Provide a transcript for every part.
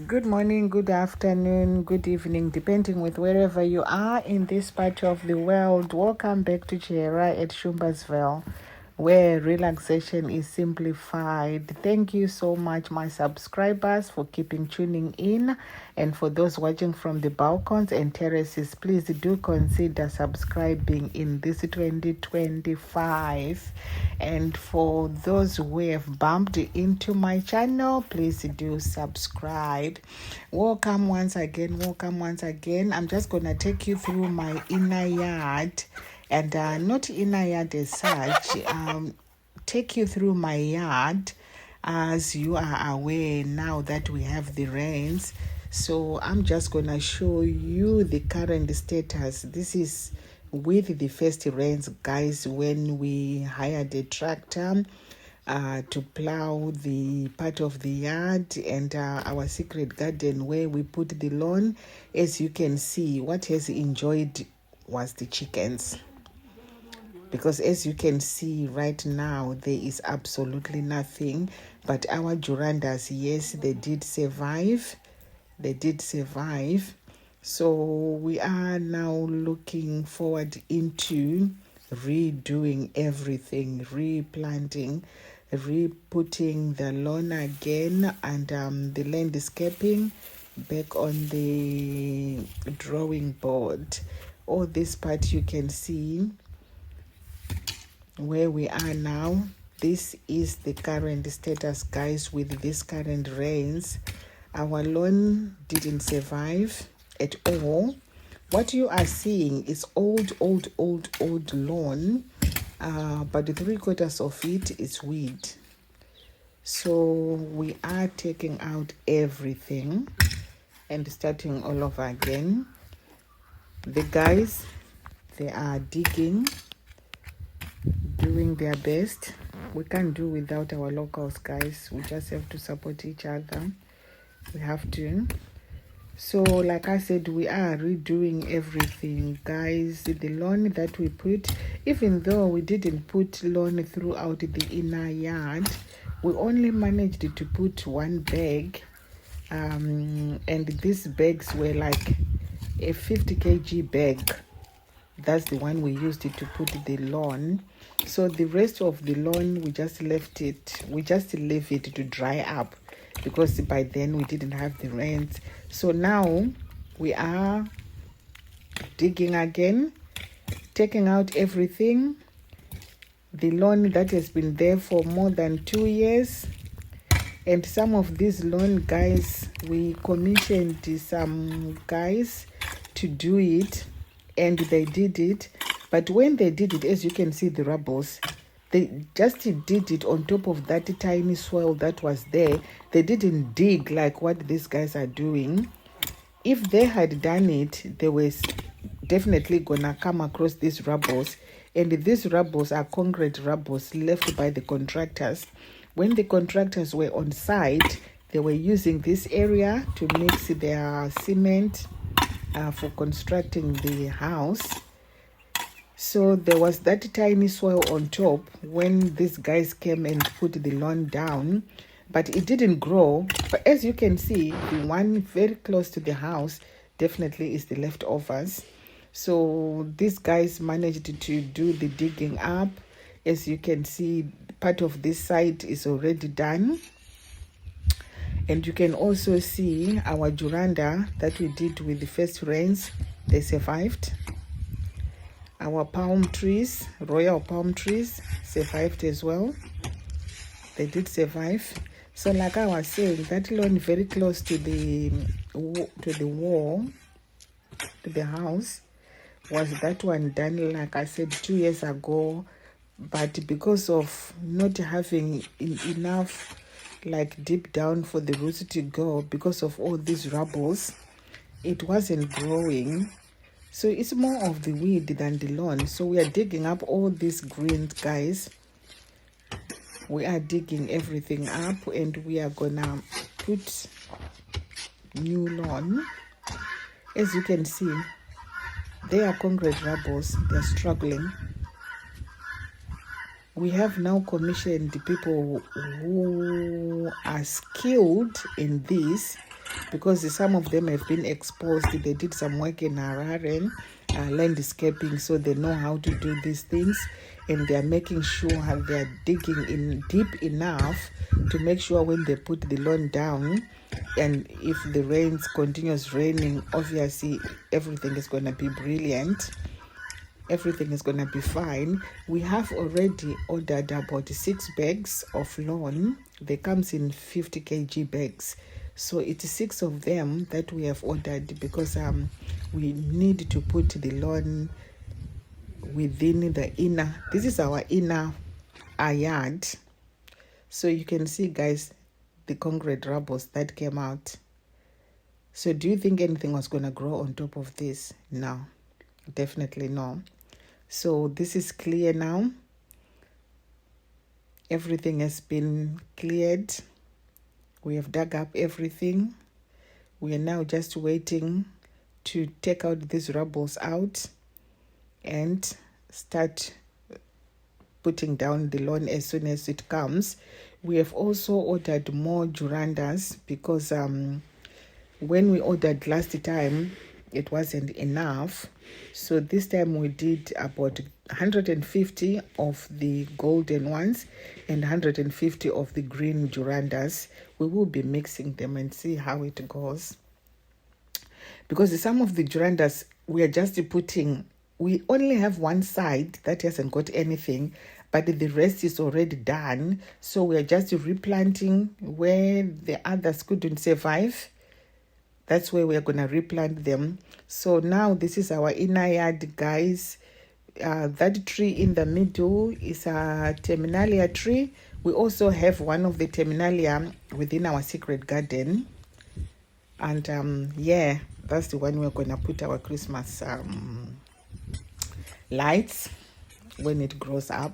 Good morning, good afternoon, good evening, depending with wherever you are in this part of the world. Welcome back to Buhera at Shumbersville, where relaxation is simplified. Thank you so much, my subscribers, for keeping tuning in. And for those watching from the balcons and terraces, please do consider subscribing in this 2025. And for those who have bumped into my channel, please do subscribe. Welcome once again. I'm just gonna take you through my inner yard, and not inner yard as such. Take you through my yard, as you are aware now that we have the rains. So I'm just gonna show you the current status. This is with the first rains, guys, when we hired a tractor to plow the part of the yard and our secret garden where we put the lawn. As you can see, what has enjoyed was the chickens, because as you can see right now, there is absolutely nothing. But our jurantas, yes, they did survive. So we are now looking forward into redoing everything, replanting, re-putting the lawn again, and the landscaping back on the drawing board. All this part you can see where we are now. This is the current status, guys, with this current rains. Our lawn didn't survive at all. What you are seeing is old lawn, but 3/4 of it is weed. So we are taking out everything and starting all over again. The guys, they are digging, doing their best. We can't do without our locals, guys. We just have to support each other. We have to. So like I said, we are redoing everything, guys. The lawn that we put, even though we didn't put lawn throughout the inner yard, we only managed to put one bag, and these bags were like a 50 kg bag. That's the one we used to put the lawn. So the rest of the lawn, we just left it to dry up, because by then we didn't have the rains. So now we are digging again, taking out everything. The lawn that has been there for more than 2 years. And some of these lawn, guys, we commissioned some guys to do it, and they did it. But when they did it, as you can see, the rubbles, they just did it on top of that tiny soil that was there. They didn't dig like what these guys are doing. If they had done it, they were definitely gonna come across these rubbles. And these rubbles are concrete rubbles left by the contractors. When the contractors were on site, they were using this area to mix their cement for constructing the house. So there was that tiny soil on top when these guys came and put the lawn down, but it didn't grow. But as you can see, the one very close to the house definitely is the leftovers. So these guys managed to do the digging up. As you can see, part of this side is already done. And you can also see our juranda that we did with the first rains, they survived. Our palm trees, royal palm trees, survived as well. They did survive. So like I was saying, that lawn very close to the wall, to the house, was that one done, like I said, 2 years ago. But because of not having enough like deep down for the roots to go, because of all these rubbles, it wasn't growing. So it's more of the weed than the lawn. So we are digging up all these greens, guys. We are digging everything up, and we are gonna put new lawn. As you can see, they are concrete rubbles. They're struggling. We have now commissioned people who are skilled in this because some of them have been exposed. They did some work in Harare, landscaping, so they know how to do these things, and they are making sure they are digging in deep enough to make sure when they put the lawn down, and if the rains continues raining, obviously everything is going to be brilliant. Everything is going to be fine. We have already ordered about 6 bags of lawn. They comes in 50 kg bags. So it's 6 of them that we have ordered, because we need to put the lawn within the inner. This is our inner yard. So you can see, guys, the concrete rubbles that came out. So do you think anything was going to grow on top of this? No, definitely no. So this is clear now. Everything has been cleared. We have dug up everything. We are now just waiting to take out these rubbles out and start putting down the lawn as soon as it comes. We have also ordered more jurantas, because when we ordered last time, it wasn't enough. So this time we did about 150 of the golden ones and 150 of the green jurantas. We will be mixing them and see how it goes, because some of the jurantas we are just putting, we only have one side that hasn't got anything, but the rest is already done. So we are just replanting where the others couldn't survive. That's where we're going to replant them. So now this is our inner yard, guys. That tree in the middle is a terminalia tree. We also have one of the terminalia within our secret garden. And yeah, that's the one we're going to put our Christmas lights when it grows up,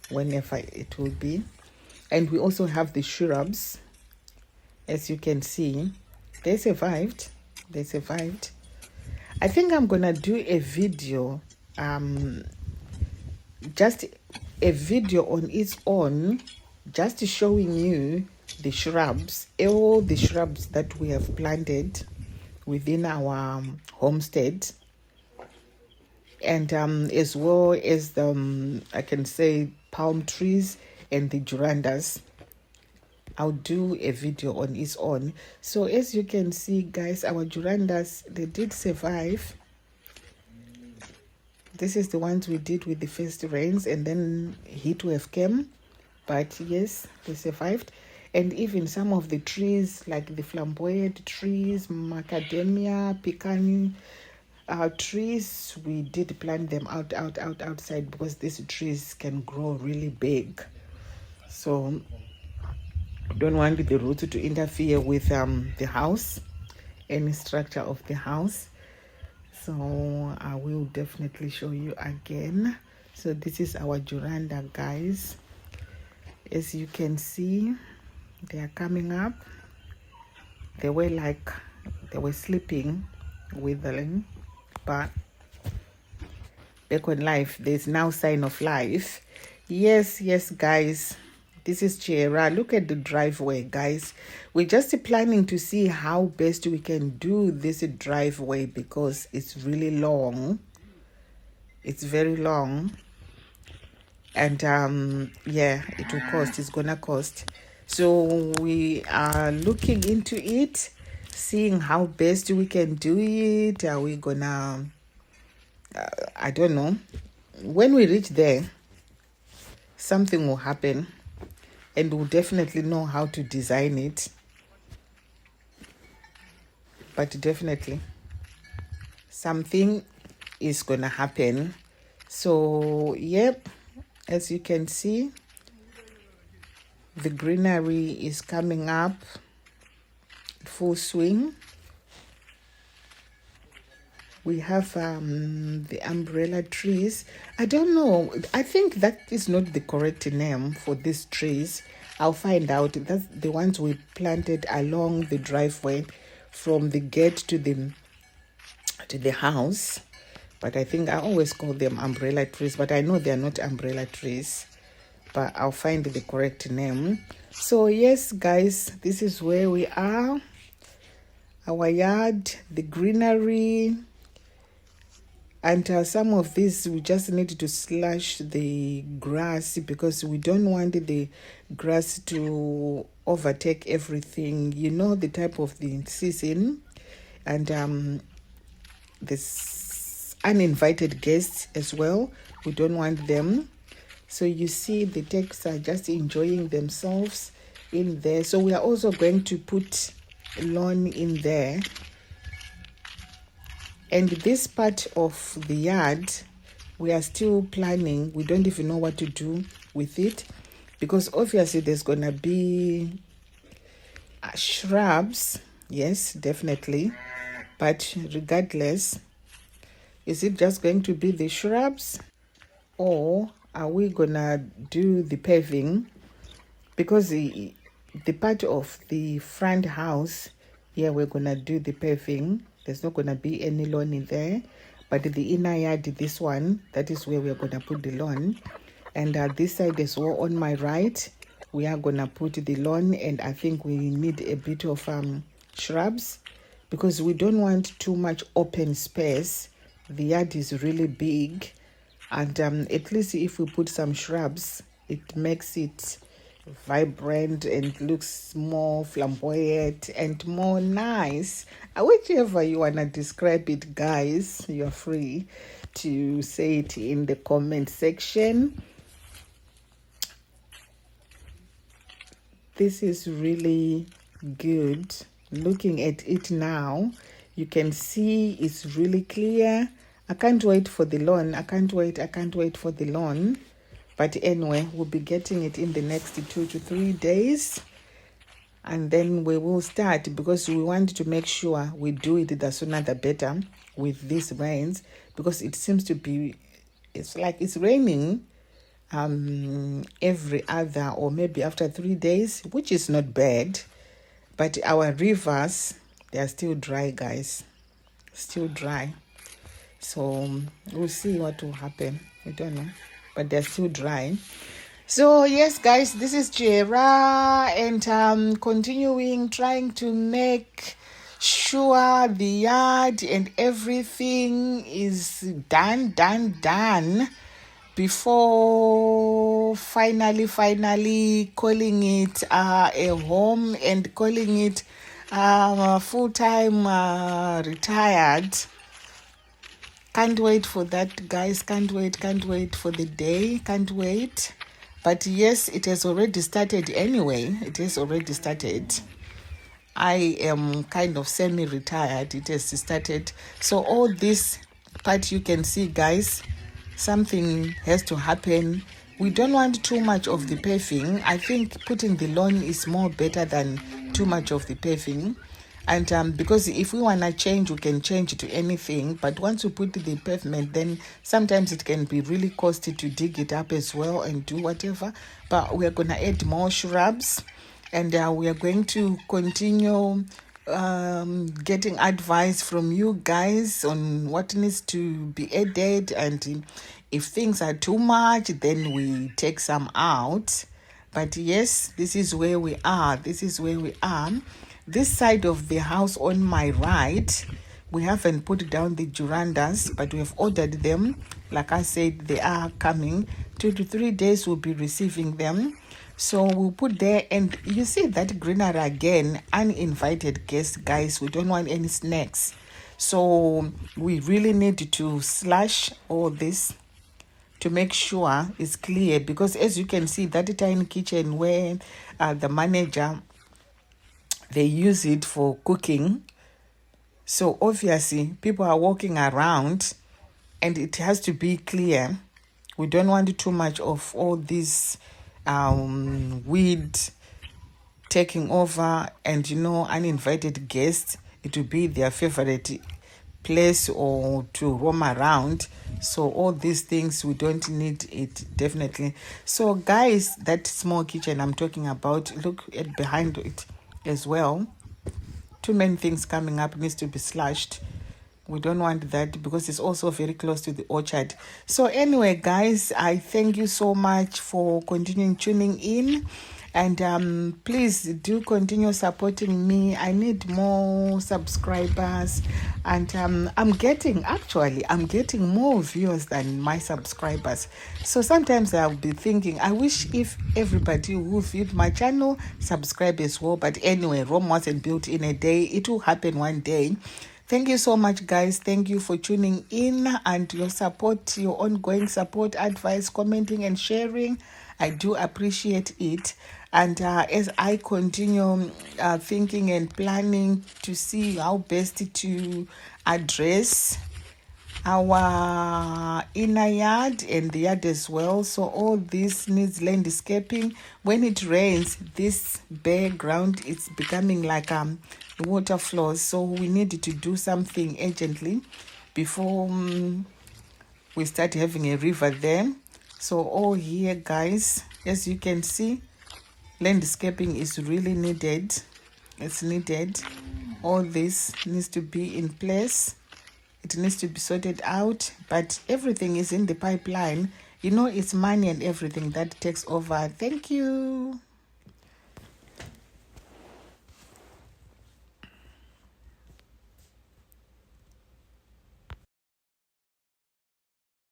whenever it will be. And we also have the shrubs, as you can see. They survived. I think I'm gonna do a video, just a video on its own, just showing you the shrubs, all the shrubs that we have planted within our homestead, and as well as the I can say palm trees and the jurantas. I'll do a video on its own. So as you can see, guys, our jurantas, they did survive. This is the ones we did with the first rains, and then heat wave came. But yes, they survived. And even some of the trees, like the flamboyant trees, macadamia, pecan trees, we did plant them outside, because these trees can grow really big. So don't want the roots to interfere with the house, any structure of the house. So I will definitely show you again. So this is our juranda, guys. As you can see, they are coming up. They were sleeping, withering, but back on life, there's now sign of life. Yes, guys. This is Buhera. Look at the driveway, guys. We're just planning to see how best we can do this driveway, because it's really long. It's very long. And yeah, it will cost. It's gonna cost. So we are looking into it, seeing how best we can do it. Are we gonna I don't know. When we reach there, something will happen. And we'll definitely know how to design it. But definitely, something is going to happen. So, yep, as you can see, the greenery is coming up full swing. We have the umbrella trees. I don't know. I think that is not the correct name for these trees. I'll find out. That's the ones we planted along the driveway from the gate to the house. But I think I always call them umbrella trees. But I know they are not umbrella trees. But I'll find the correct name. So yes, guys, this is where we are. our yard, the greenery. And some of these we just need to slash the grass because we don't want the grass to overtake everything. You know the type of the season, and this uninvited guests as well. We don't want them. So you see the turkeys are just enjoying themselves in there. So we are also going to put lawn in there. And this part of the yard, we are still planning. We don't even know what to do with it because obviously there's going to be shrubs. Yes, definitely. But regardless, is it just going to be the shrubs or are we going to do the paving? Because the part of the front house, yeah, we're going to do the paving. There's not going to be any lawn in there. But the inner yard, this one, that is where we're going to put the lawn. And this side as well, on my right, we are going to put the lawn. And I think we need a bit of shrubs because we don't want too much open space. The yard is really big. And at least if we put some shrubs, it makes it vibrant and looks more flamboyant and more nice. Whichever you want to describe it, guys, you're free to say it in the comment section. This is really good. Looking at it now, you can see it's really clear. I can't wait for the lawn. I can't wait for the lawn. But anyway, we'll be getting it in the next 2 to 3 days. And then we will start because we want to make sure we do it the sooner the better with these rains. Because it seems to be, it's like it's raining every other or maybe after 3 days, which is not bad. But our rivers, they are still dry, guys. Still dry. So we'll see what will happen. I don't know. But they're still dry. So yes, guys, this is Buhera, and continuing trying to make sure the yard and everything is done before finally calling it a home and calling it full-time retired. Can't wait for that, guys. Can't wait for the day. Can't wait. But yes, it has already started anyway. It has already started. I am kind of semi-retired. It has started. So all this part you can see, guys, something has to happen. We don't want too much of the paving. I think putting the lawn is more better than too much of the paving. And because if we want to change, we can change to anything. But once you put the pavement, then sometimes it can be really costly to dig it up as well and do whatever. But we're going to add more shrubs. And we are going to continue getting advice from you guys on what needs to be added. And if things are too much, then we take some out. But yes, this is where we are. This side of the house on my right, we haven't put down the jurantas, but we have ordered them. Like I said, they are coming. 2 to 3 days we'll be receiving them. So we'll put there, and you see that greenery again, uninvited guests, guys. We don't want any snakes. So we really need to slash all this to make sure it's clear, because as you can see, that tiny kitchen where the manager, they use it for cooking. So obviously people are walking around and it has to be clear. We don't want too much of all this weed taking over, and uninvited guests, it will be their favorite place or to roam around. So all these things, we don't need it, definitely. So guys, that small kitchen I'm talking about, look at behind it as well. Too many things coming up, needs to be slashed. We don't want that because it's also very close to the orchard. So anyway, guys, I thank you so much for continuing tuning in. And please do continue supporting me. I need more subscribers, and I'm getting more viewers than my subscribers. So sometimes I'll be thinking, I wish if everybody who viewed my channel subscribe as well. But anyway, Rome wasn't built in a day. It will happen one day. Thank you so much, guys. Thank you for tuning in and your support, your ongoing support, advice, commenting and sharing. I do appreciate it. And as I continue thinking and planning to see how best to address our inner yard and the yard as well, so all this needs landscaping. When it rains, this bare ground is becoming like water flows, so we need to do something urgently before we start having a river there. So all here, guys, as you can see, landscaping is really needed. It's needed. All this needs to be in place. It needs to be sorted out, but everything is in the pipeline. You know, it's money and everything that takes over. Thank you.